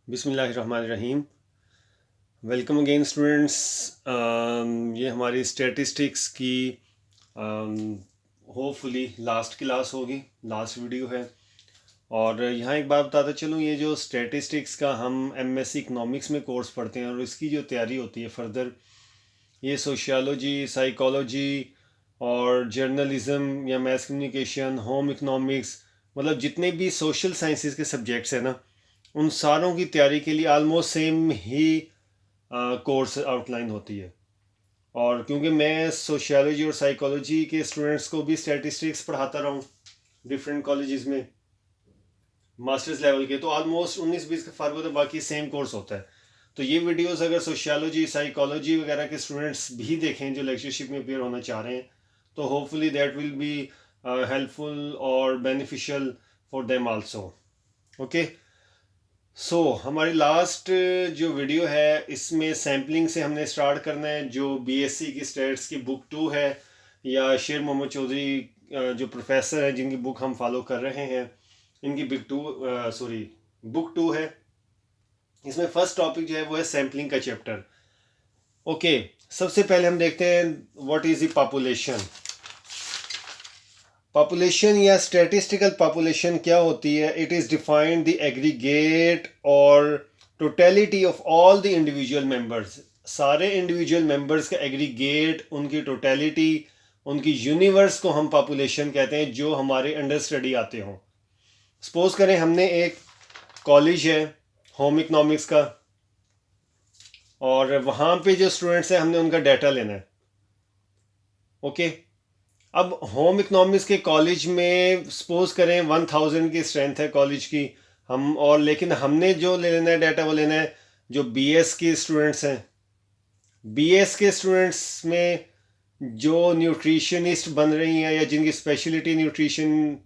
बिस्मिल्लाहिर्रहमानिर्रहीम। Welcome again students. ये हमारी स्टैटिस्टिक्स की होपफुली लास्ट क्लास होगी, लास्ट वीडियो है। और यहाँ एक बात बताता चलूँ, ये जो स्टैटिस्टिक्स का हम एमएससी इकनॉमिक्स में कोर्स पढ़ते हैं और इसकी जो तैयारी होती है फर्दर, ये सोशियोलॉजी, साइकोलॉजी और जर्नलिज़म या मैस कम्युनिकेशन, होम इकनॉमिक्स, मतलब जितने भी सोशल साइंसेस के सब्जेक्ट्स हैं ना, उन सारों की तैयारी के लिए आलमोस्ट सेम ही कोर्स आउटलाइन होती है। और क्योंकि मैं सोशियोलॉजी और साइकोलॉजी के स्टूडेंट्स को भी स्टैटिस्टिक्स पढ़ाता रहा हूँ डिफरेंट कॉलेजेस में मास्टर्स लेवल के, तो ऑलमोस्ट 19-20 का फ़र्क होता है, बाकी सेम कोर्स होता है। तो ये वीडियोस अगर सोशियोलॉजी, साइकोलॉजी वगैरह के स्टूडेंट्स भी देखें जो लेक्चरशिप में अपेयर होना चाह रहे हैं, तो hopefully that will be helpful और beneficial for them also. Okay, so हमारी लास्ट जो वीडियो है इसमें सैम्पलिंग से हमने स्टार्ट करना है। जो बीएससी की स्टेट्स की बुक 2 है, या शेर मोहम्मद चौधरी जो प्रोफेसर हैं जिनकी बुक हम फॉलो कर रहे हैं, इनकी बुक 2 है। इसमें फर्स्ट टॉपिक जो है वो है सैम्पलिंग का चैप्टर। ओके, सबसे पहले हम देखते हैं what is the population. Population या स्टैटिस्टिकल पॉपुलेशन क्या होती है? It is defined the aggregate और totality of all the individual members. सारे इंडिविजुअल मेंबर्स का एग्रीगेट, उनकी टोटलिटी, उनकी यूनिवर्स को हम पॉपुलेशन कहते हैं, जो हमारे अंडर स्टडी आते हों। सपोज करें हमने एक कॉलेज है होम इकनॉमिक्स का, और वहाँ पे जो स्टूडेंट्स हैं हमने उनका डाटा लेना है। ओके, अब होम इकनॉमिक्स के कॉलेज में सपोज करें 1000 की स्ट्रेंथ है कॉलेज की, हम और लेकिन हमने जो लेना है डाटा वो लेना है जो बीएस के स्टूडेंट्स हैं। बीएस के स्टूडेंट्स में जो न्यूट्रिशनिस्ट बन रही हैं या जिनकी स्पेशलिटी न्यूट्रिशन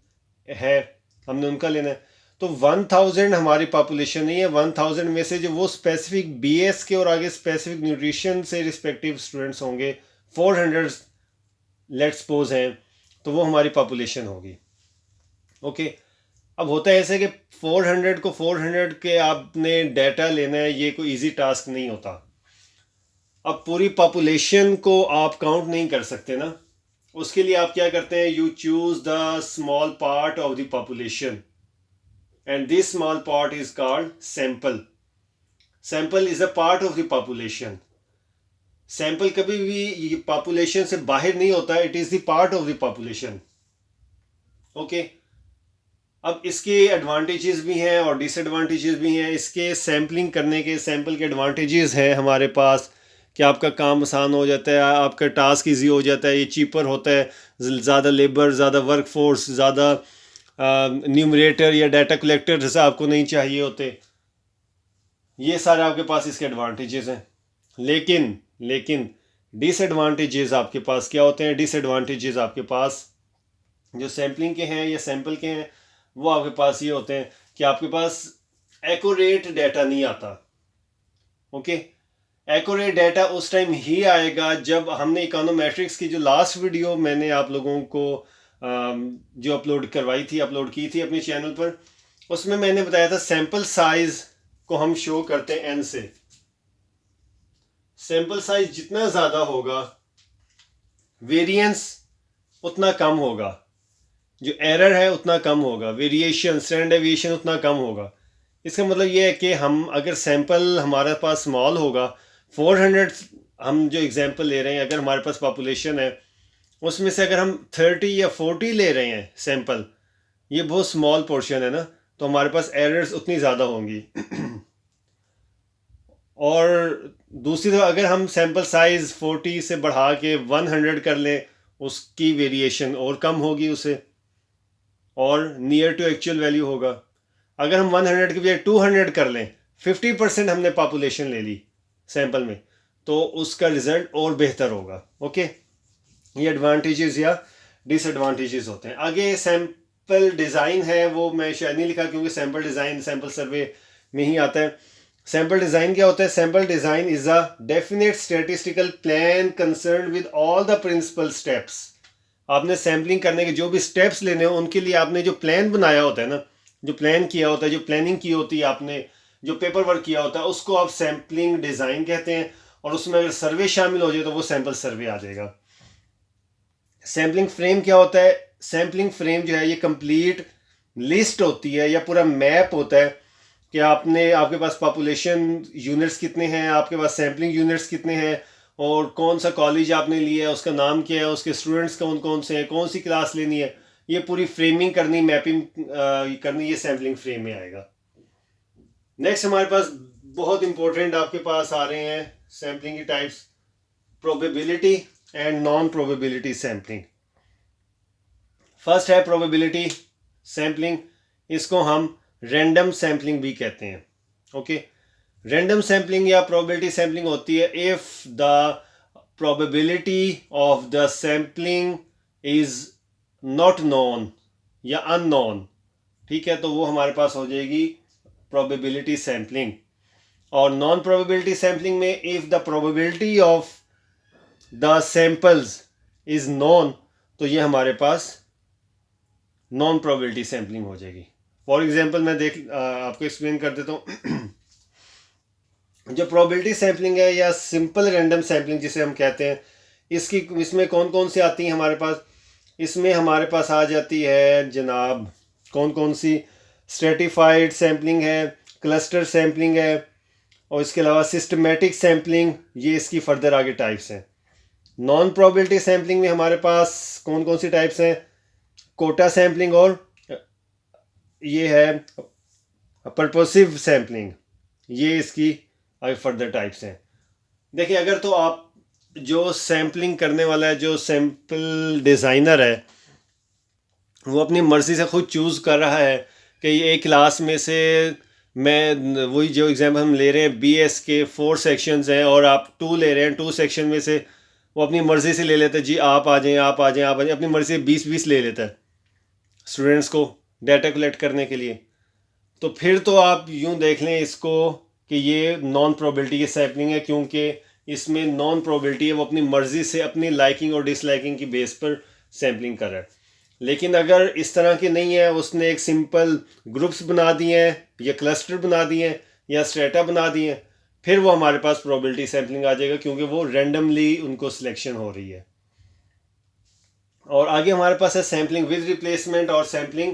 है, हमने उनका लेना है। तो 1000 हमारी पॉपुलेशन नहीं है। 1000 में से जो वो स्पेसिफिक बीएस के और आगे स्पेसिफिक न्यूट्रिशन से रिस्पेक्टिव स्टूडेंट्स होंगे 400 लेट्स सपोज हैं, तो वो हमारी पॉपुलेशन होगी। ओके, अब होता है ऐसे कि 400 को 400 के आपने डाटा लेना है, ये कोई इजी टास्क नहीं होता। अब पूरी पॉपुलेशन को आप काउंट नहीं कर सकते ना, उसके लिए आप क्या करते हैं, you choose the small part of the population and this small part is called sample. Sample is a part of the population. Sample कभी भी पॉपुलेशन से बाहर नहीं होता, it is the part of the population. Okay, अब इसके advantages भी हैं और डिसएडवांटेजेस भी हैं। इसके सैम्पलिंग करने के, सैंपल के एडवांटेजेस हैं हमारे पास कि आपका काम आसान हो जाता है, आपका टास्क इजी हो जाता है, ये चीपर होता है, ज़्यादा लेबर, ज़्यादा वर्क फोर्स, ज़्यादा न्यूमरेटर या डाटा कलेक्टर जैसे आपको नहीं चाहिए होते। ये सारे आपके पास इसके एडवांटेजेस हैं। लेकिन लेकिन डिसएडवांटेजेस आपके पास क्या होते हैं? डिसएडवांटेजेस आपके पास जो सैम्पलिंग के हैं या सैंपल के हैं, वो आपके पास ये होते हैं कि आपके पास एक्यूरेट डाटा नहीं आता। ओके, एक्यूरेट डाटा उस टाइम ही आएगा जब हमने इकोनोमेट्रिक्स की जो लास्ट वीडियो मैंने आप लोगों को जो अपलोड की थी अपने चैनल पर, उसमें मैंने बताया था सैंपल साइज को हम शो करते हैं एन से। सैंपल साइज जितना ज़्यादा होगा वेरिएंस उतना कम होगा, जो एरर है उतना कम होगा, वेरिएशन, स्टैंडर्ड डेविएशन उतना कम होगा। इसका मतलब ये है कि हम अगर सैंपल हमारे पास स्मॉल होगा, 400 हम जो एग्जांपल ले रहे हैं, अगर हमारे पास पॉपुलेशन है उसमें से अगर हम 30 या 40 ले रहे हैं सैंपल, ये बहुत स्मॉल पोर्शन है ना, तो हमारे पास एरर्स उतनी ज़्यादा होंगी। और दूसरी तरफ अगर हम सैंपल साइज 40 से बढ़ा के 100 कर लें, उसकी वेरिएशन और कम होगी उससे, और नियर टू एक्चुअल वैल्यू होगा। अगर हम 100 की बजाय 200 कर लें, 50% हमने पॉपुलेशन ले ली सैंपल में, तो उसका रिजल्ट और बेहतर होगा। ओके, ये एडवांटेजेस या डिसएडवांटेजेस होते हैं। आगे सैंपल डिज़ाइन है, वो मैं शायद नहीं लिखा क्योंकि सैंपल डिज़ाइन सैंपल सर्वे में ही आता है। सैंपल डिज़ाइन क्या होता है? Sample design is a definite statistical plan concern with all the principal steps. आपने सैम्पलिंग करने के जो भी स्टेप्स लेने हो, उनके लिए आपने जो प्लान बनाया होता है ना, जो प्लान किया होता है, जो प्लानिंग की होती है आपने जो पेपर वर्क किया होता है उसको आप सैम्पलिंग डिज़ाइन कहते हैं, और उसमें अगर सर्वे शामिल हो जाए तो वो सैम्पल सर्वे आ जाएगा। सैम्पलिंग फ्रेम क्या होता है? सैम्पलिंग फ्रेम जो है ये कंप्लीट लिस्ट होती है या पूरा मैप होता है कि आपके पास पॉपुलेशन यूनिट्स कितने हैं, आपके पास सैम्पलिंग यूनिट्स कितने हैं, और कौन सा कॉलेज आपने लिया है, उसका नाम क्या है, उसके स्टूडेंट्स कौन कौन से हैं, कौन सी क्लास लेनी है, ये पूरी फ्रेमिंग करनी, मैपिंग करनी, ये सैम्पलिंग फ्रेम में आएगा। नेक्स्ट हमारे पास बहुत इंपॉर्टेंट आपके पास आ रहे हैं सैम्पलिंग की types, probability and non probability sampling. First है प्रोबेबिलिटी सैम्पलिंग, इसको हम रैंडम सैम्पलिंग भी कहते हैं। ओके, रैंडम सैम्पलिंग या प्रोबेबिलिटी सैम्पलिंग होती है if the probability of the sampling is not known या अननोन, ठीक है, तो वो हमारे पास हो जाएगी प्रोबेबिलिटी सैम्पलिंग। और नॉन प्रोबेबिलिटी सैम्पलिंग में if the probability of the samples is known, तो ये हमारे पास नॉन प्रोबेबिलिटी सैम्पलिंग हो जाएगी। फॉर एग्जांपल मैं आपको एक्सप्लेन कर देता हूँ। जो प्रोबेबिलिटी सैम्पलिंग है या सिंपल रैंडम सैम्पलिंग जिसे हम कहते हैं, इसमें कौन कौन सी आती हैं हमारे पास? इसमें हमारे पास आ जाती है जनाब कौन कौन सी? स्ट्रेटिफाइड सैम्पलिंग है, क्लस्टर सैम्पलिंग है, और इसके अलावा सिस्टमेटिक सैम्पलिंग, ये इसकी फर्दर आगे टाइप्स हैं। नॉन प्रोबेबिलिटी सैम्पलिंग में हमारे पास कौन कौन सी टाइप्स हैं? कोटा सैम्पलिंग, और ये है पर्पसिव सैम्पलिंग, ये इसकी आगे फर्दर टाइप्स हैं। देखिए, अगर तो आप जो सैम्पलिंग करने वाला है, जो सैम्पल डिज़ाइनर है, वो अपनी मर्ज़ी से खुद चूज़ कर रहा है कि ये एक क्लास में से मैं वही जो एग्जाम्पल हम ले रहे हैं BS के 4 सेक्शंस हैं और आप 2 ले रहे हैं, 2 सेक्शन में से वो अपनी मर्ज़ी से ले लेता है, जी आप आ जाएं, आप आ जाएं, आप आ जाएं, अपनी मर्ज़ी से 20-20 ले लेता है स्टूडेंट्स को डाटा कलेक्ट करने के लिए। तो फिर तो आप यूँ देख लें इसको कि ये नॉन प्रोबेबिलिटी की सैम्पलिंग है, क्योंकि इसमें नॉन प्रोबेबिलिटी है, वो अपनी मर्ज़ी से अपनी लाइकिंग और डिसलाइकिंग की बेस पर सैम्पलिंग कर रहा है। लेकिन अगर इस तरह की नहीं है, उसने एक सिंपल ग्रुप्स बना दिए हैं या क्लस्टर बना दिए हैं या स्ट्रेटा बना दिए हैं, फिर वो हमारे पास प्रोबेबिलिटी सैम्पलिंग आ जाएगा, क्योंकि वो रैंडमली उनको सिलेक्शन हो रही है। और आगे हमारे पास है सैम्पलिंग विद रिप्लेसमेंट और sampling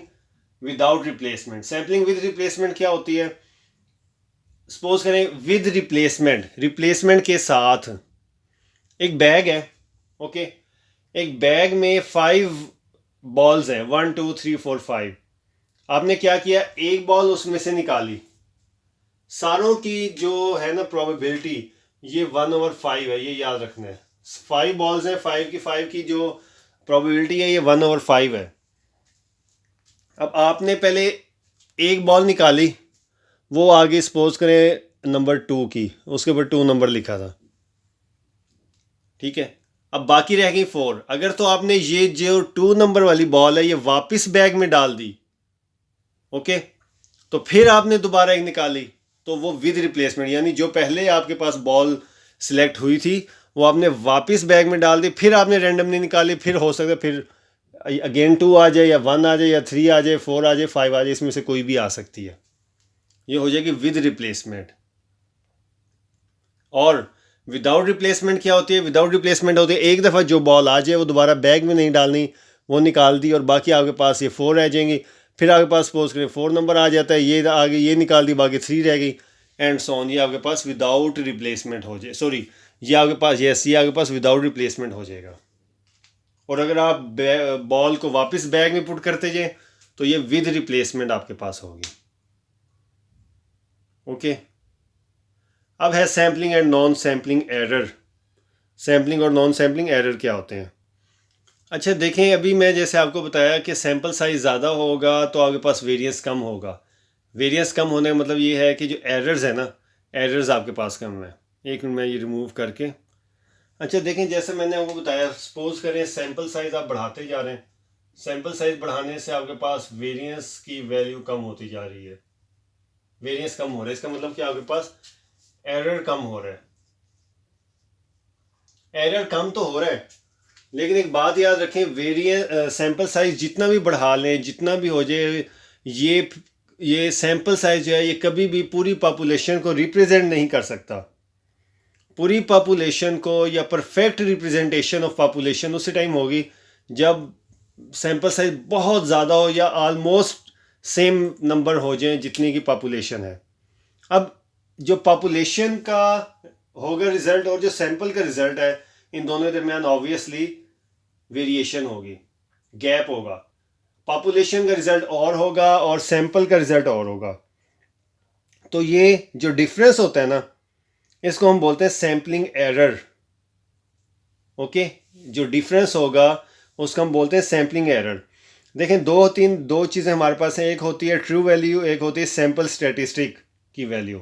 without replacement. Sampling with replacement क्या होती है? सपोज करें विद रिप्लेसमेंट के साथ एक बैग है, ओके, एक बैग में 5 बॉल्स हैं, 1 2 3 4 5। आपने क्या किया, एक बॉल उसमें से निकाली, सारों की जो है ना प्रोबेबिलिटी ये 1/5 है, ये याद रखना है। 5 बॉल्स हैं, 5 की जो प्रोबेबिलिटी है ये 1/5 है। अब आपने पहले एक बॉल निकाली, वो आगे सपोज करें नंबर 2 की, उसके ऊपर 2 नंबर लिखा था, ठीक है। अब बाकी रह गई 4। अगर तो आपने ये जो 2 नंबर वाली बॉल है ये वापस बैग में डाल दी, ओके, तो फिर आपने दोबारा एक निकाली, तो वो विद रिप्लेसमेंट, यानी जो पहले आपके पास बॉल सिलेक्ट हुई थी वो आपने वापस बैग में डाल दी, फिर आपने रैंडमली निकाली, फिर हो सकता है फिर अगेन 2 आ जाए या 1 आ जाए या 3 आ जाए, 4 आ जाए, 5 आ जाए, इसमें से कोई भी आ सकती है। ये हो जाएगी विद रिप्लेसमेंट। और विदाउट रिप्लेसमेंट क्या होती है? विदाउट रिप्लेसमेंट होती है एक दफ़ा जो बॉल आ जाए वो दोबारा बैग में नहीं डालनी, वो निकाल दी और बाकी आपके पास ये 4 रह जाएंगी। फिर आपके पास सपोज करें 4 नंबर आ जाता है, ये आगे ये निकाल दी, बाकी 3 रह गई, एंड सो ऑन। ये आपके पास विदाउट रिप्लेसमेंट हो जाए, सॉरी, ये आपके पास ये आपके पास विदाउट रिप्लेसमेंट हो जाएगा। और अगर आप बॉल को वापस बैग में पुट करते जाए तो ये विद रिप्लेसमेंट आपके पास होगी, ओके। अब है sampling and non sampling error. Sampling और नॉन सैम्पलिंग एरर क्या होते हैं? अच्छा देखें, अभी मैं जैसे आपको बताया कि सैम्पल साइज़ ज़्यादा होगा तो आपके पास वेरिएंस कम होगा। वेरिएंस कम होने का मतलब ये है कि जो एरर्स है ना, एरर्स आपके पास कम है। एक मिनट मैं ये रिमूव करके, अच्छा देखें, जैसे मैंने आपको बताया, सपोज करें सैम्पल साइज़ आप बढ़ाते जा रहे हैं, सैम्पल साइज़ बढ़ाने से आपके पास वेरिएंस की वैल्यू कम होती जा रही है, वेरिएंस कम हो रहा है। इसका मतलब कि आपके पास एरर कम हो रहा है। एरर कम तो हो रहा है, लेकिन एक बात याद रखें, सैम्पल साइज जितना भी बढ़ा लें, जितना भी हो जाए, ये ये सैम्पल साइज जो है ये कभी भी पूरी पॉपुलेशन को रिप्रेजेंट नहीं कर सकता। पूरी पॉपुलेशन को या परफेक्ट रिप्रेजेंटेशन ऑफ पॉपुलेशन उसी टाइम होगी जब सैम्पल साइज बहुत ज़्यादा हो या ऑलमोस्ट सेम नंबर हो जाए जितनी की पॉपुलेशन है। अब जो पॉपुलेशन का होगा रिजल्ट और जो सैंपल का रिजल्ट है, इन दोनों के दरमियान ऑब्वियसली वेरिएशन होगी, गैप होगा। पॉपुलेशन का रिजल्ट और होगा और सैंपल का रिजल्ट और होगा। तो ये जो डिफरेंस होता है ना, इसको हम बोलते हैं सैम्पलिंग एरर। ओके, जो डिफरेंस होगा उसको हम बोलते हैं सैम्पलिंग एरर। देखें, दो चीज़ें हमारे पास हैं। एक होती है ट्रू वैल्यू, एक होती है सैंपल स्टैटिस्टिक की वैल्यू।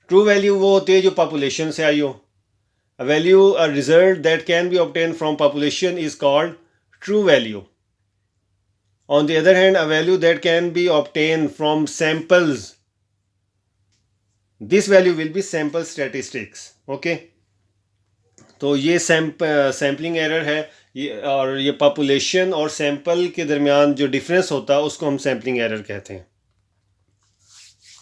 ट्रू वैल्यू वो होती है जो पॉपुलेशन से आई हो। A value, a result that can be obtained from population is called true value. On the other hand, a value that can be obtained from samples, this value will be sample statistics. Okay? तो ये sampling error है और ये population और sample के दरमियान जो difference होता है उसको हम सैम्पलिंग एरर कहते हैं।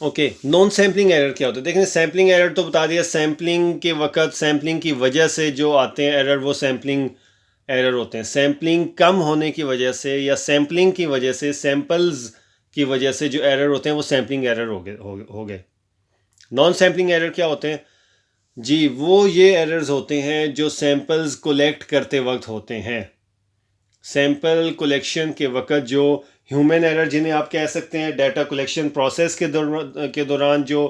ओके, नॉन सैम्पलिंग एरर क्या होता है? देखें, सैम्पलिंग एरर तो बता दिया, सैम्पलिंग के वक्त सैम्पलिंग की वजह से जो आते हैं एरर वो सैम्पलिंग एरर होते हैं। सैम्पलिंग कम होने की वजह से या सैम्पलिंग की वजह से, सैम्पल्स की वजह से जो एरर होते हैं वो सैम्पलिंग एरर हो गए। नॉन सैम्पलिंग एरर क्या होते हैं जी? वो ये एरर्स होते हैं जो सैम्पल्स कोलेक्ट करते वक्त होते हैं। सैंपल कलेक्शन के वक्त जो ह्यूमन एरर, जिन्हें आप कह सकते हैं डाटा कलेक्शन प्रोसेस के दौरान जो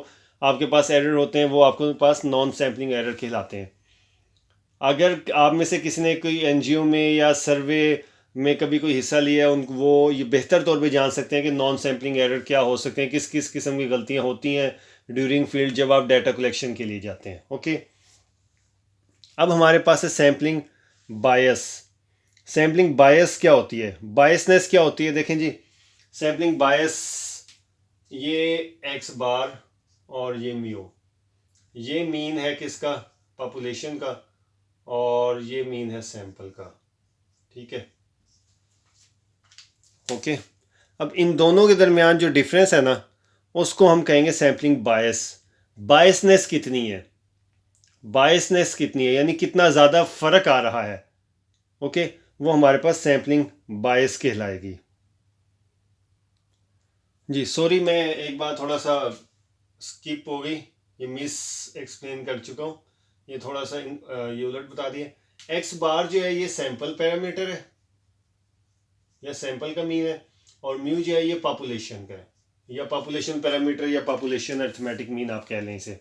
आपके पास एरर होते हैं, वो आपके पास नॉन सैम्पलिंग एरर कहलाते हैं। अगर आप में से किसी ने कोई एनजीओ में या सर्वे में कभी कोई हिस्सा लिया, उनको वो ये बेहतर तौर पे जान सकते हैं कि नॉन सैम्पलिंग एरर क्या हो सकते हैं, किस किस किस्म की गलतियां होती हैं ड्यूरिंग फील्ड जब आप डाटा कलेक्शन के लिए जाते हैं। ओके, अब हमारे पास है सैम्पलिंग बायस। सैम्पलिंग बायस क्या होती है? बायसनेस क्या होती है? देखें जी, सैम्पलिंग बायस, ये एक्स बार और ये म्यू, ये मीन है किसका? पॉपुलेशन का, और ये मीन है सैंपल का। ठीक है, ओके। अब इन दोनों के दरमियान जो डिफरेंस है ना, उसको हम कहेंगे सैम्पलिंग बायस। बायसनेस कितनी है? बायसनेस कितनी है यानी कितना ज़्यादा फ़र्क आ रहा है। ओके, वो हमारे पास सैम्पलिंग बायस कहलाएगी। जी सॉरी, मैं एक बार थोड़ा सा स्किप हो गई, ये मिस एक्सप्लेन कर चुका हूँ। ये थोड़ा सा ये उलट बता दिए। एक्स बार जो है ये सैंपल पैरामीटर है या सैंपल का मीन है, और म्यू जो है ये पॉपुलेशन का है, या पॉपुलेशन पैरामीटर या पॉपुलेशन अर्थमेटिक मीन आप कह लें इसे।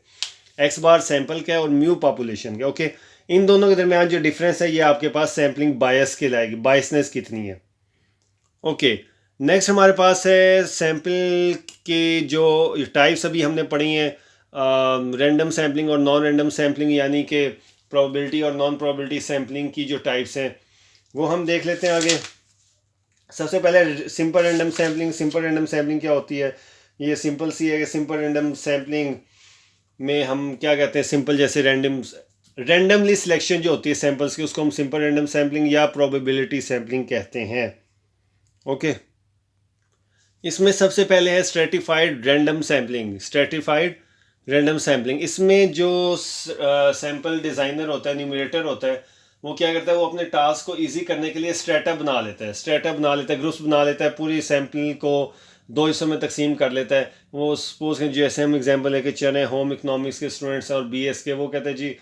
एक्स बार सैंपल का है और म्यू पॉपुलेशन का। ओके, इन दोनों के दरमियान जो डिफरेंस है ये आपके पास सैम्पलिंग बायस कहलाएगी, बायसनेस कितनी है। ओके, नेक्स्ट हमारे पास है सैंपल के जो टाइप्स अभी हमने पढ़ी हैं, रैंडम सैम्पलिंग और नॉन रैंडम सैम्पलिंग, यानी कि प्रोबेबिलिटी और नॉन प्रोबेबिलिटी सैम्पलिंग की जो टाइप्स हैं वो हम देख लेते हैं आगे। सबसे पहले simple random sampling. Simple random sampling क्या होती है? ये सिंपल सी है कि सिंपल रैंडम सैम्पलिंग में हम क्या कहते हैं, सिंपल जैसे रैंडमली सिलेक्शन जो होती है सैंपल्स की, उसको हम सिंपल रैंडम सैम्पलिंग या प्रोबेबिलिटी सैम्पलिंग कहते हैं। ओके, इसमें सबसे पहले है stratified random sampling. Stratified random sampling, इसमें जो सैंपल डिज़ाइनर होता है, न्यूमरेटर होता है, वो क्या करता है, वो अपने टास्क को इजी करने के लिए स्ट्रेटा बना लेता है। स्ट्रेटा बना लेता है, ग्रुप्स बना लेता है, पूरी सैंपल को दो हिस्सों में तकसीम कर लेता है। वो सपोज करें, जैसे हम एग्जांपल लेके चले, होम इकोनॉमिक्स के स्टूडेंट्स हैं और बीएस के, वो कहते हैं जी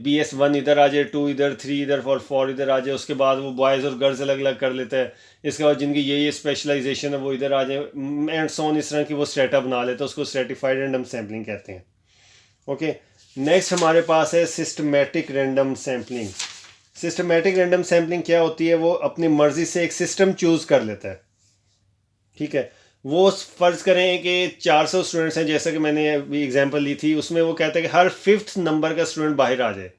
BS1 इधर आ जाए, 2 इधर, 3 इधर और 4 इधर आ जाए। उसके बाद वो बॉयज़ और गर्ल्स अलग अलग कर लेता है। इसके बाद जिनकी ये स्पेशलाइजेशन है वो इधर आ जाए, एंड सो ऑन, इस तरह की वो स्ट्रेटा बना लेता है। उसको स्ट्रेटिफाइड रैंडम सैम्पलिंग कहते हैं। ओके, नेक्स्ट हमारे पास है systematic random sampling. Systematic random sampling क्या होती है? वो अपनी मर्जी से एक सिस्टम चूज़ कर लेता है। ठीक है, वो फ़र्ज़ करें कि 400 स्टूडेंट्स हैं, जैसा कि मैंने अभी एग्जांपल ली थी, उसमें वो कहता है कि हर 5th नंबर का स्टूडेंट बाहर आ जाए।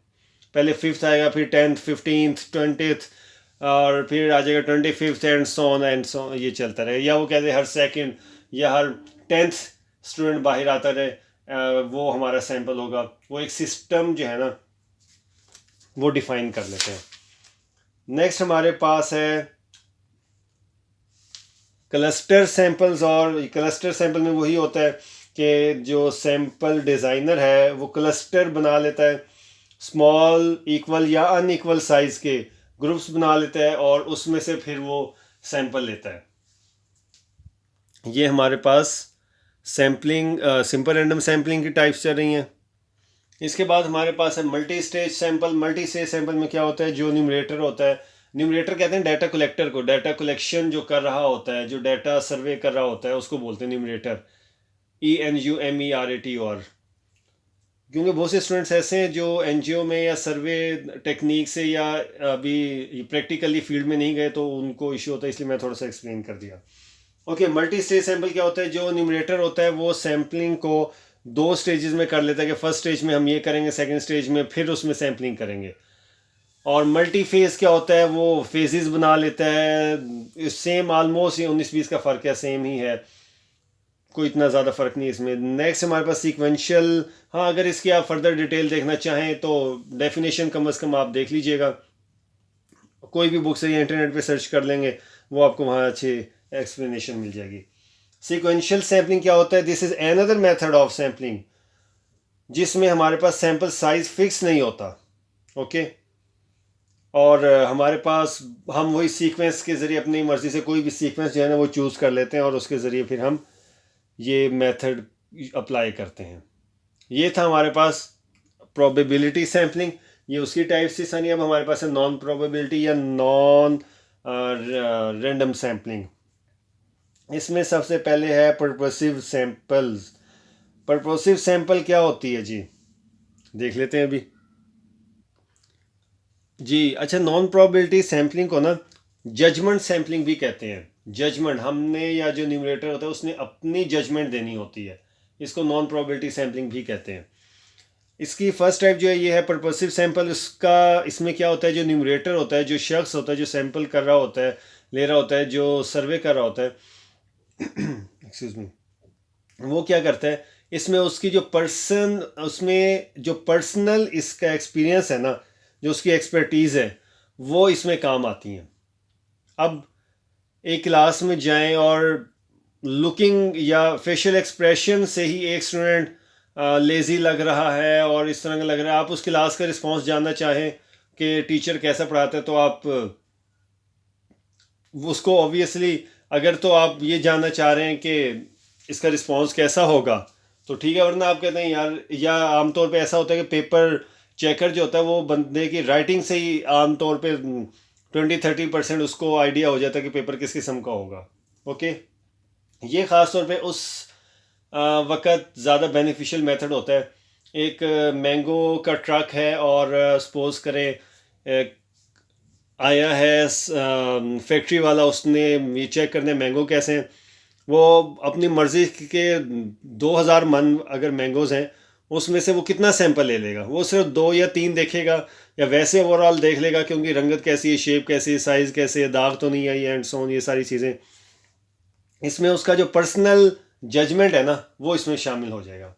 पहले 5th आएगा, फिर 10th, 15th, 20th, और फिर आ जाएगा 25th एंड सो ऑन, ये चलता रहे। या वो कहते हैं हर सेकंड या हर 10th स्टूडेंट बाहर आता रहे, वो हमारा सैंपल होगा। वो एक सिस्टम जो है ना वो डिफ़ाइन कर लेते हैं। नेक्स्ट हमारे पास है क्लस्टर सैंपल्स, और क्लस्टर सैंपल में वही होता है कि जो सैंपल डिज़ाइनर है वो क्लस्टर बना लेता है, स्मॉल इक्वल या अनइक्वल साइज़ के ग्रुप्स बना लेता है और उसमें से फिर वो सैंपल लेता है। ये हमारे पास सैम्पलिंग, सिंपल रैंडम सैम्पलिंग की टाइप्स चल रही हैं। इसके बाद हमारे पास है multi stage sample. Multi stage sample में क्या होता है, जो न्यूमरेटर होता है, न्यूमरेटर कहते हैं डाटा कलेक्टर को, डाटा कलेक्शन जो कर रहा होता है, जो डाटा सर्वे कर रहा होता है उसको बोलते हैं न्यूमरेटर, ENUMERATOR। क्योंकि बहुत से स्टूडेंट्स ऐसे हैं जो NGO में या सर्वे टेक्निक से या अभी प्रैक्टिकली फील्ड में नहीं गए तो उनको इश्यू होता है, इसलिए मैं थोड़ा सा एक्सप्लेन कर दिया। ओके, मल्टी स्टेज सैंपल क्या होता है, जो न्यूमरेटर होता है वो सैम्पलिंग को 2 स्टेजेस में कर लेता है कि फर्स्ट स्टेज में हम ये करेंगे, सेकंड स्टेज में फिर उसमें सैम्पलिंग करेंगे। और मल्टी फेज क्या होता है, वो फेजेस बना लेता है। सेम ऑलमोस्ट, ये 19-20 का फ़र्क है, सेम ही है, कोई इतना ज़्यादा फ़र्क नहीं इसमें। नेक्स्ट हमारे पास सीक्वेंशियल। हाँ, अगर इसकी आप फर्दर डिटेल देखना चाहें तो डेफिनेशन कम अज़ कम आप देख लीजिएगा, कोई भी बुक से या इंटरनेट पे सर्च कर लेंगे, वो आपको वहाँ अच्छी एक्सप्लेनेशन मिल जाएगी। सीक्वेंशियल सैम्पलिंग क्या होता है, this is another method of sampling जिसमें हमारे पास सैंपल साइज फिक्स नहीं होता। ओके, और हमारे पास हम वही सीक्वेंस के ज़रिए अपनी मर्ज़ी से कोई भी सीक्वेंस जो है ना वो चूज़ कर लेते हैं और उसके ज़रिए फिर हम ये मेथड अप्लाई करते हैं। ये था हमारे पास प्रोबेबिलिटी सैम्पलिंग, ये उसकी टाइप से सनी। अब हमारे पास है नॉन प्रोबेबिलिटी या नॉन रैंडम सैम्पलिंग। इसमें सबसे पहले है पर्पसिव सैंपल्स। पर्पसिव सैंपल क्या होती है जी, देख लेते हैं अभी जी। अच्छा, नॉन प्रोबेबिलिटी सैम्पलिंग को ना जजमेंट सैम्पलिंग भी कहते हैं। जजमेंट, हमने या जो न्यूमरेटर होता है उसने अपनी जजमेंट देनी होती है, इसको नॉन प्रोबेबिलिटी सैम्पलिंग भी कहते हैं। इसकी फर्स्ट टाइप जो है ये है पर्पसिव सैंपल। इसका, इसमें क्या होता है, जो न्यूमरेटर होता है, जो शख्स होता है जो सैंपल कर रहा होता है, ले रहा होता है, जो सर्वे कर रहा होता है एक्सक्यूज मी, वो क्या करता है, इसमें उसकी जो उसमें जो पर्सनल इसका एक्सपीरियंस है ना, जो उसकी एक्सपर्टीज़ है, वो इसमें काम आती हैं। अब एक क्लास में जाएं और लुकिंग या फेशियल एक्सप्रेशन से ही एक स्टूडेंट लेज़ी लग रहा है और इस तरह का लग रहा है, आप उस क्लास का रिस्पांस जानना चाहें कि टीचर कैसा पढ़ाता है, तो आप उसको ऑब्वियसली, अगर तो आप ये जानना चाह रहे हैं कि इसका रिस्पांस कैसा होगा तो ठीक है, वरना आप कहते हैं यार, या आमतौर पे ऐसा होता है कि पेपर चेकर जो होता है वो बंदे की राइटिंग से ही आमतौर पे 20-30% उसको आइडिया हो जाता है कि पेपर किस किस्म का होगा। ओके, ये ख़ास तौर पे उस वक़्त ज़्यादा बेनिफिशियल मेथड होता है। एक मैंगो का ट्रक है और सपोज़ करें आया है फैक्ट्री वाला, उसने ये चेक करने मैंगो कैसे हैं, वो अपनी मर्ज़ी के 2000 मन अगर मैंगोज़ हैं उसमें से वो कितना सैंपल ले लेगा, वो सिर्फ 2 या 3 देखेगा या वैसे ओवरऑल देख लेगा कि उनकी रंगत कैसी है, शेप कैसी है, साइज़ कैसे है, दाग तो नहीं आई, एंड सो ऑन, ये सारी चीज़ें। इसमें उसका जो पर्सनल जजमेंट है ना वो इसमें शामिल हो जाएगा।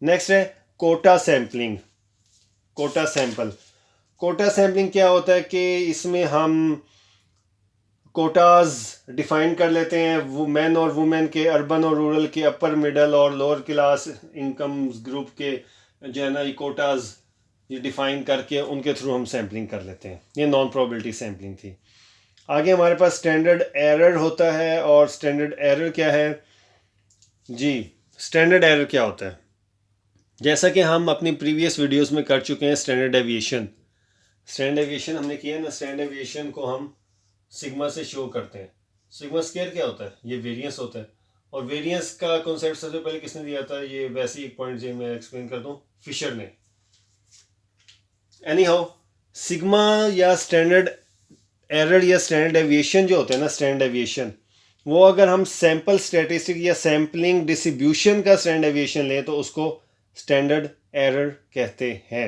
नेक्स्ट है quota sampling. Quota sample, quota sampling क्या होता है कि इसमें हम कोटाज डिफाइन कर लेते हैं, वो मैन और वुमेन के, अर्बन और रूरल के, अपर मिडल और लोअर क्लास इनकम ग्रुप के जो है ना, ये कोटाज ये डिफाइन करके उनके थ्रू हम सैम्पलिंग कर लेते हैं। ये नॉन प्रोबेबिलिटी सैम्पलिंग थी। आगे हमारे पास स्टैंडर्ड एरर होता है। और स्टैंडर्ड एरर क्या है जी, स्टैंडर्ड एरर क्या होता है, जैसा कि हम अपनी प्रीवियस वीडियोस में कर चुके हैं, स्टैंडर्ड डेविएशन। स्टैंडर्ड डेविएशन हमने किया है ना, स्टैंडर्ड डेविएशन को हम सिग्मा से शो करते हैं। सिग्मा स्क्वायर क्या होता है, ये वेरिएंस होता है। और वेरिएंस का कॉन्सेप्ट सबसे पहले किसने दिया था, ये वैसे ही एक पॉइंट जो मैं एक्सप्लेन कर दूं, फिशर ने। एनी हाउ, सिग्मा या स्टैंडर्ड एरर या स्टैंडर्ड डेविएशन जो होते हैं ना, स्टैंडर्ड डेविएशन, वो अगर हम सैंपल स्टैटिस्टिक या सैम्पलिंग डिस्ट्रीब्यूशन का स्टैंडर्ड डेविएशन लें तो उसको स्टैंडर्ड एरर कहते हैं।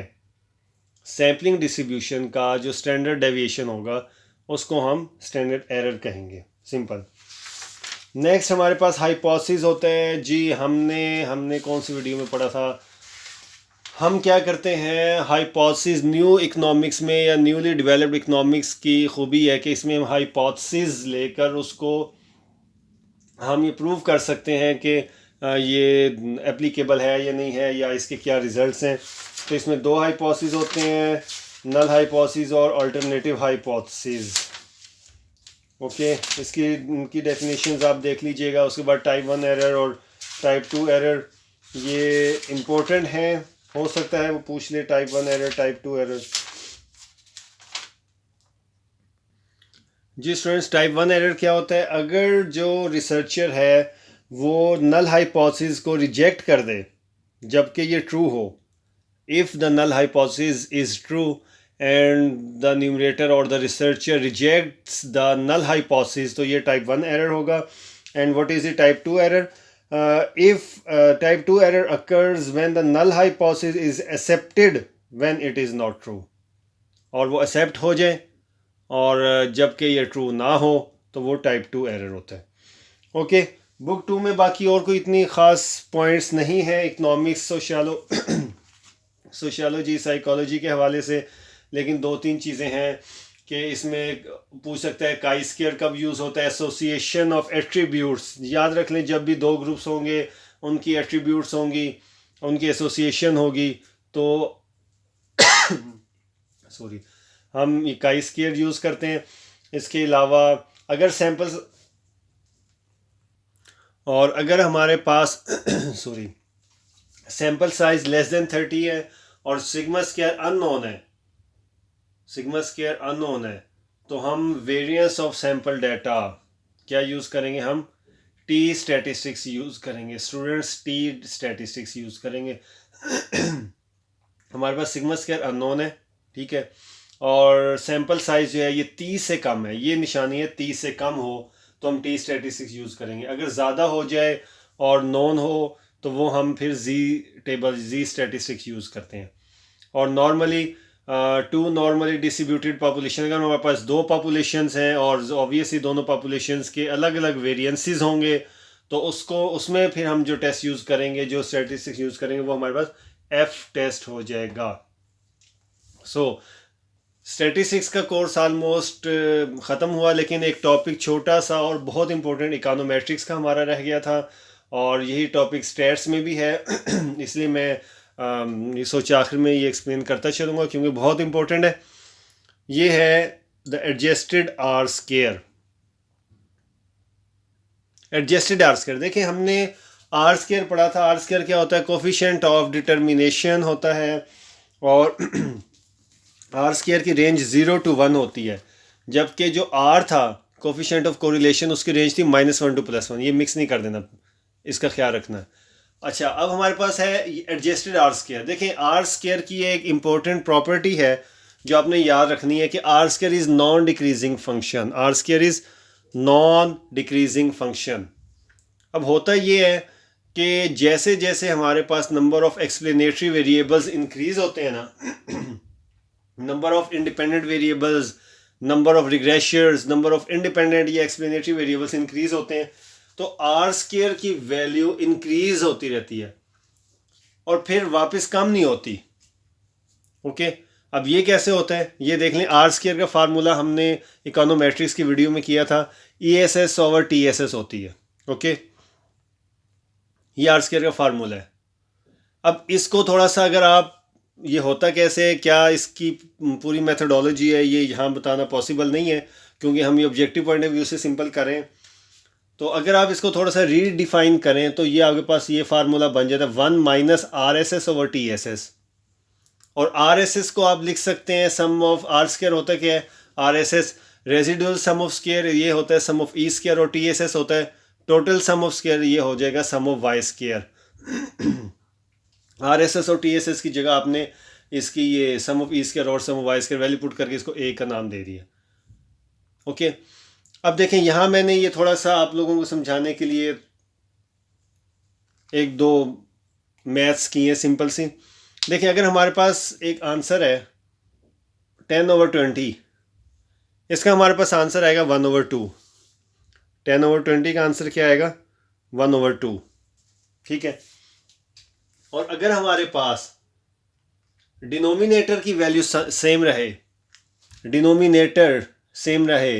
सैम्पलिंग डिस्ट्रीब्यूशन का जो स्टैंडर्ड डेविएशन होगा उसको हम स्टैंडर्ड एरर कहेंगे, सिंपल। नेक्स्ट हमारे पास हाइपोथेसिस होता है जी। हमने कौन सी वीडियो में पढ़ा था, हम क्या करते हैं, हाइपोथेसिस न्यू इकोनॉमिक्स में या न्यूली डेवलप्ड इकोनॉमिक्स की खूबी है कि इसमें हम हाइपोथेसिस लेकर उसको हम ये प्रूव कर सकते हैं कि ये एप्लीकेबल है या नहीं है, या इसके क्या रिजल्ट्स हैं। तो इसमें दो हाइपोथेसिस होते हैं, नल हाइपोथेसिस और अल्टरनेटिव हाइपोथेसिस। ओके, इसकी इनकी डेफिनेशंस आप देख लीजिएगा। उसके बाद टाइप 1 एरर और टाइप 2 एरर, ये इम्पोर्टेंट हैं, हो सकता है वो पूछ ले टाइप 1 एरर टाइप 2 एरर। जी स्टूडेंट्स, टाइप 1 एरर क्या होता है? अगर जो रिसर्चर है वो नल हाइपोथेसिस को रिजेक्ट कर दे जबकि ये ट्रू हो, if the null hypothesis is true and the numerator और the researcher rejects the null hypothesis, तो ये टाइप 1 एरर होगा। And what is the type 2 error? If type 2 error occurs when the null hypothesis is accepted when it is not true, और वो accept हो जाए और जबकि ये ट्रू ना हो तो वो टाइप 2 एरर होता है। ओके, बुक 2 में बाकी और कोई इतनी ख़ास पॉइंट्स नहीं है इकनॉमिक्स सोशियोलॉजी साइकोलॉजी के हवाले से, लेकिन दो तीन चीज़ें हैं कि इसमें पूछ सकता है काई स्क्वायर कब यूज़ होता है। एसोसिएशन ऑफ एट्रीब्यूट्स, याद रख लें, जब भी दो ग्रुप्स होंगे उनकी एट्रीब्यूट्स होंगी, उनकी एसोसिएशन होगी, तो सॉरी, हम काई स्क्वायर यूज़ करते हैं। इसके अलावा अगर सैम्पल्स, और अगर हमारे पास sorry sample size less than 30 है और सिग्मा स्क्वायर अननोन है, सिग्मा स्क्वायर अननोन है, तो हम वेरिएंस ऑफ सैम्पल डाटा क्या यूज़ करेंगे? हम टी स्टैटिस्टिक्स यूज़ करेंगे। स्टूडेंट्स, टी स्टैटिस्टिक्स यूज़ करेंगे। हमारे पास सिग्मा स्क्वायर अननोन है, ठीक है, और सैम्पल साइज जो है ये 30 से कम है, ये निशानी है 30 से कम हो तो हम टी स्टैटिस्टिक्स यूज़ करेंगे। अगर ज़्यादा हो जाए और नॉन हो तो वो हम फिर जी स्टैटिस्टिक्स यूज़ करते हैं। और normally to normally distributed population, अगर हमारे पास दो पॉपुलेशंस हैं और ऑब्वियसली दोनों पॉपुलेशंस के अलग अलग वेरिएंसेस होंगे, तो उसमें फिर हम जो टेस्ट यूज़ करेंगे, जो स्टैटिस्टिक्स यूज़ करेंगे, वो हमारे पास एफ टेस्ट हो जाएगा। सो स्टैटिस्टिक्स का कोर्स ऑलमोस्ट ख़त्म हुआ, लेकिन एक टॉपिक छोटा सा और बहुत इंपॉर्टेंट इकोनोमेट्रिक्स का हमारा रह गया था, और यही टॉपिक स्टैट्स में भी है। इसलिए मैं ये सोचा आखिर में ये एक्सप्लेन करता चलूँगा क्योंकि बहुत इंपॉर्टेंट है। ये है the adjusted R square. Adjusted R square, देखिए हमने आर स्क्वायर पढ़ा था। आर स्क्वायर क्या होता है? कोफिशिएंट ऑफ डिटर्मिनेशन होता है, और आर स्क्वायर की रेंज 0 to 1 होती है, जबकि जो आर था कोफिशिएंट ऑफ कोरिलेशन, उसकी रेंज थी -1 to +1। ये मिक्स नहीं कर देना, इसका ख्याल रखना। अच्छा, अब हमारे पास है एडजस्टेड आर स्क्वायर। देखें, आर स्क्वायर की एक इम्पोर्टेंट प्रॉपर्टी है जो आपने याद रखनी है कि R square is non decreasing function. R square is non decreasing function. अब होता ये है कि जैसे जैसे हमारे पास number of explanatory variables increase होते हैं ना, number of independent variables, number of regressors, number of independent या एक्सप्लेनेटरी वेरिएबल्स इंक्रीज होते हैं, तो आर स्क्वायर की वैल्यू इंक्रीज होती रहती है और फिर वापस कम नहीं होती। ओके, अब ये कैसे होता है ये देख लें। आर स्क्वायर का फार्मूला हमने इकोनोमेट्रिक्स की वीडियो में किया था, ESS ओवर TSS होती है। ओके, ये आर स्क्वायर का फार्मूला है। अब इसको थोड़ा सा अगर आप, ये होता कैसे, क्या इसकी पूरी मेथडोलॉजी है, ये यहाँ बताना पॉसिबल नहीं है क्योंकि हम ये ऑब्जेक्टिव पॉइंट ऑफ व्यू से सिंपल करें। तो अगर आप इसको थोड़ा सा रीडिफाइन करें तो ये आपके पास ये फार्मूला बन जाता है 1 - RSS ओवर TSS। और RSS को आप लिख सकते हैं सम ऑफ आर स्क्वायर होता है क्या है, RSS residual sum of square, ये होता है सम ऑफ ई स्क्वायर, और TSS होता है टोटल सम ऑफ स्क्वायर, ये हो जाएगा सम ऑफ वाई स्क्वायर। RSS और TSS की जगह आपने इसकी ये सम ऑफ ई स्क्वायर और sum of Y square value put करके इसको ए का नाम दे दिया। ओके, अब देखें यहाँ मैंने ये थोड़ा सा आप लोगों को समझाने के लिए एक दो मैथ्स की हैं सिंपल सी। देखिए, अगर हमारे पास एक आंसर है 10/20, इसका हमारे पास आंसर आएगा 1/2। 10/20 का आंसर क्या आएगा? 1/2। ठीक है, और अगर हमारे पास डिनोमिनेटर की वैल्यू सेम रहे, डिनोमिनेटर सेम रहे,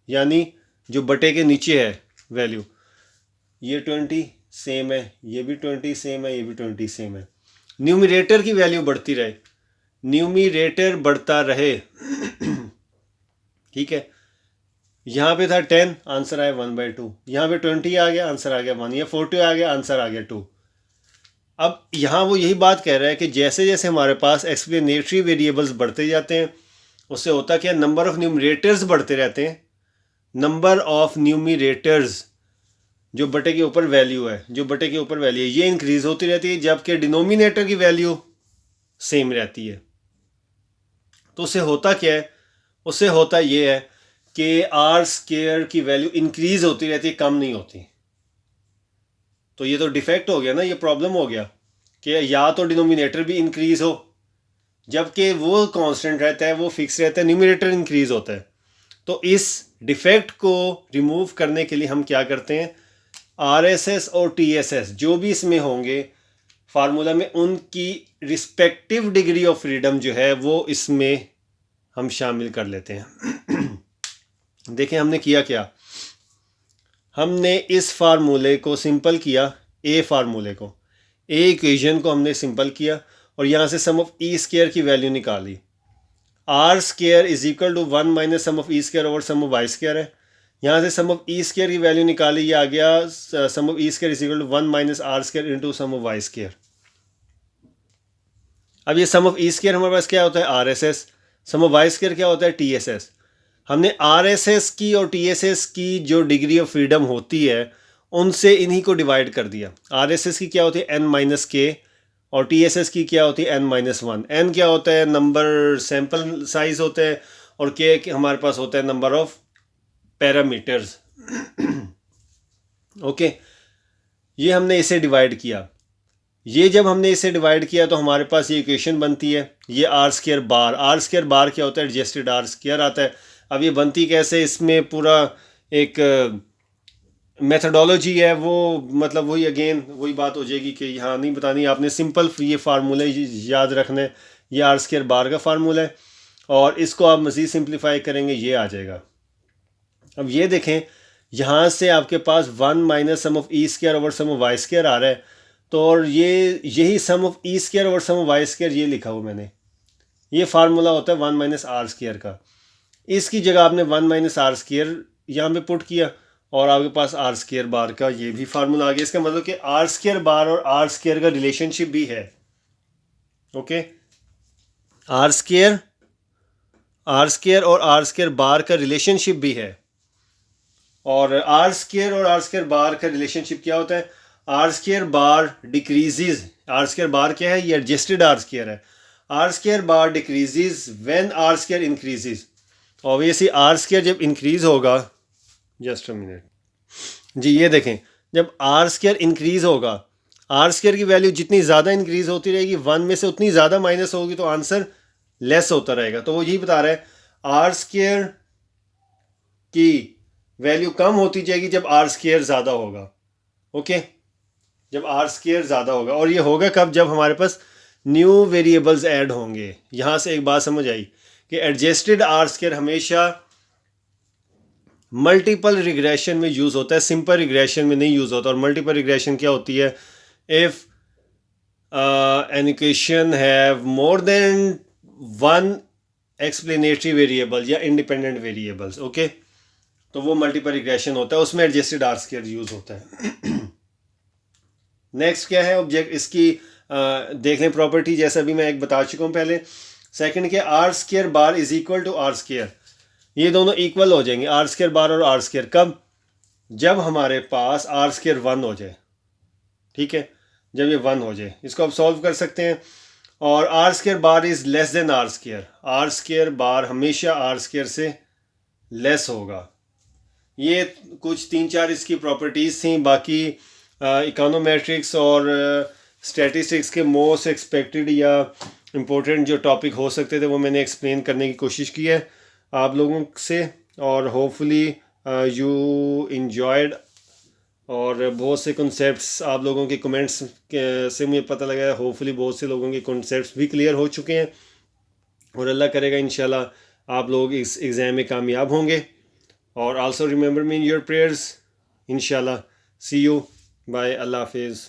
यानी जो बटे के नीचे है वैल्यू, ये 20 सेम है, ये भी 20 सेम है, ये भी 20 सेम है। न्यूमरेटर की वैल्यू बढ़ती रहे, न्यूमरेटर बढ़ता रहे। ठीक है, यहाँ पे था 10, आंसर आया 1/2। यहाँ पे 20 आ गया, आंसर आ गया 1। या 40 आ गया, आंसर आ गया 2। अब यहाँ वो यही बात कह रहा है कि जैसे जैसे हमारे पास एक्सप्लेनेटरी वेरिएबल्स बढ़ते जाते हैं, उससे होता क्या, नंबर ऑफ न्यूमरेटर्स बढ़ते रहते हैं। नंबर ऑफ न्यूमरेटर्स जो बटे के ऊपर वैल्यू है, जो बटे के ऊपर वैल्यू है, ये इंक्रीज होती रहती है, जबकि डिनोमिनेटर की वैल्यू सेम रहती है। तो उससे होता क्या है, उससे होता ये है कि आर स्क्वायर की वैल्यू इंक्रीज होती रहती है, कम नहीं होती। तो ये तो डिफेक्ट हो गया ना, ये प्रॉब्लम हो गया कि या तो डिनोमिनेटर भी इंक्रीज हो, जबकि वो कांस्टेंट रहता है, वो फिक्स रहता है, न्यूमरेटर इंक्रीज होता है। तो इस डिफेक्ट को रिमूव करने के लिए हम क्या करते हैं, आरएसएस और टीएसएस जो भी इसमें होंगे फार्मूला में, उनकी रिस्पेक्टिव डिग्री ऑफ फ्रीडम जो है वो इसमें हम शामिल कर लेते हैं। देखें हमने किया क्या, हमने इस फार्मूले को सिंपल किया, ए फार्मूले को, ए इक्वेशन को हमने सिंपल किया और यहाँ से सम ऑफ ई स्क्वायर की वैल्यू निकाली। R square is equal to 1 minus sum of E square over sum of Y square है। यहाँ से सम ऑफ ई स्क्वायर की वैल्यू निकाली, ये आ गया sum of E square is equal to 1 minus R square into sum of Y square. अब ये सम ऑफ ई स्क्वायर हमारे पास क्या होता है, R S S. Sum of Y square क्या होता है, टी एस एस। हमने आर एस एस की और टी एस एस की जो डिग्री ऑफ फ्रीडम होती है उनसे इन्हीं को डिवाइड कर दिया। आर एस एस की क्या होती है, एन माइनस के, और टी एस एस की क्या होती है, एन माइनस 1। एन क्या होता है, नंबर सैम्पल साइज होता है, और के हमारे पास होता है नंबर ऑफ पैरामीटर्स। ओके, ये हमने इसे डिवाइड किया। ये जब हमने इसे डिवाइड किया तो हमारे पास ये इक्वेशन बनती है, ये R square bar. R square bar क्या होता है, एडजस्टेड आर स्क्वायर आता है। अब ये बनती कैसे, इसमें पूरा एक मेथडोलॉजी है, वो मतलब वही अगेन वही बात हो जाएगी कि यहाँ नहीं बतानी, आपने सिंपल ये फार्मूला याद रखना है। ये आर स्क्वायर बार का फार्मूला है और इसको आप मज़ीद सिंप्लीफाई करेंगे, ये आ जाएगा। अब ये देखें, यहाँ से आपके पास 1 minus sum of E square over sum of Y square आ रहा है। तो और ये यही sum of E square over sum of Y square ये लिखा हुआ मैंने, ये फार्मूला होता है 1 माइनस आर स्क्वायर का। इसकी जगह आपने 1 माइनस आर स्क्वायर यहाँ पे पुट किया और आपके पास आर स्क्वायर बार का ये भी फार्मूला आ गया। इसका मतलब कि आर स्क्वायर बार और आर स्क्वायर का रिलेशनशिप भी है। ओके, आर स्क्वायर और आर स्क्वायर बार का रिलेशनशिप भी है। और आर स्क्वायर और आर स्क्वायर बार का रिलेशनशिप क्या होता है, R square bar decreases. R square bar क्या है, ये एडजस्टेड आर स्क्वायर है। R square bar decreases when R square increases. Obviously R square जब इंक्रीज होगा, जस्ट अ मिनट जी, ये देखें, जब आर स्क्वायर इंक्रीज होगा, आर स्क्वायर की वैल्यू जितनी ज़्यादा इंक्रीज होती रहेगी, 1 में से उतनी ज़्यादा माइनस होगी, तो आंसर लेस होता रहेगा। तो वो यही बता रहा है, आर स्क्वायर की वैल्यू कम होती जाएगी जब आर स्क्वायर ज़्यादा होगा। ओके, जब आर स्क्वायर ज़्यादा होगा। और ये होगा कब, जब हमारे पास न्यू वेरिएबल्स ऐड होंगे। यहाँ से एक बात समझ आई कि एडजस्टेड आर स्क्वायर हमेशा मल्टीपल रिग्रेशन में यूज़ होता है, सिंपल रिग्रेशन में नहीं यूज़ होता। और मल्टीपल रिग्रेशन क्या होती है, if an equation have more than one explanatory variable या इंडिपेंडेंट वेरिएबल्स। ओके, तो वो मल्टीपल रिग्रेशन होता है, उसमें एडजस्टेड आर स्क्वायर यूज़ होता है। नेक्स्ट क्या है ऑब्जेक्ट, इसकी देख लें प्रॉपर्टी, जैसा अभी मैं एक बता चुका हूँ पहले। सेकंड क्या, R square bar is equal to R square. ये दोनों इक्वल हो जाएंगे, आर स्क्वायर बार और आर स्क्वायर। कब, जब हमारे पास आर स्क्वायर 1 हो जाए। ठीक है, जब ये 1 हो जाए, इसको आप सॉल्व कर सकते हैं। और R square bar is less than R square. R square bar हमेशा आर स्क्वायर से लेस होगा। ये कुछ 3-4 इसकी प्रॉपर्टीज़ थी। बाकी इकोनोमेट्रिक्स और स्टैटिस्टिक्स के मोस्ट एक्सपेक्टेड या इम्पोर्टेंट जो टॉपिक हो सकते थे वो मैंने एक्सप्लेन करने की कोशिश की है आप लोगों से, और होपफुली यू इंजॉयड। और बहुत से कॉन्सेप्ट्स आप लोगों के कमेंट्स से मुझे पता लगा है, होपफुली बहुत से लोगों के कॉन्सेप्ट्स भी क्लियर हो चुके हैं। और अल्लाह करेगा इंशाल्लाह आप लोग इस एग्ज़ाम में कामयाब होंगे। और also remember me in your prayers. इंशाल्लाह सी यू, बाय, अल्लाह हाफिज़।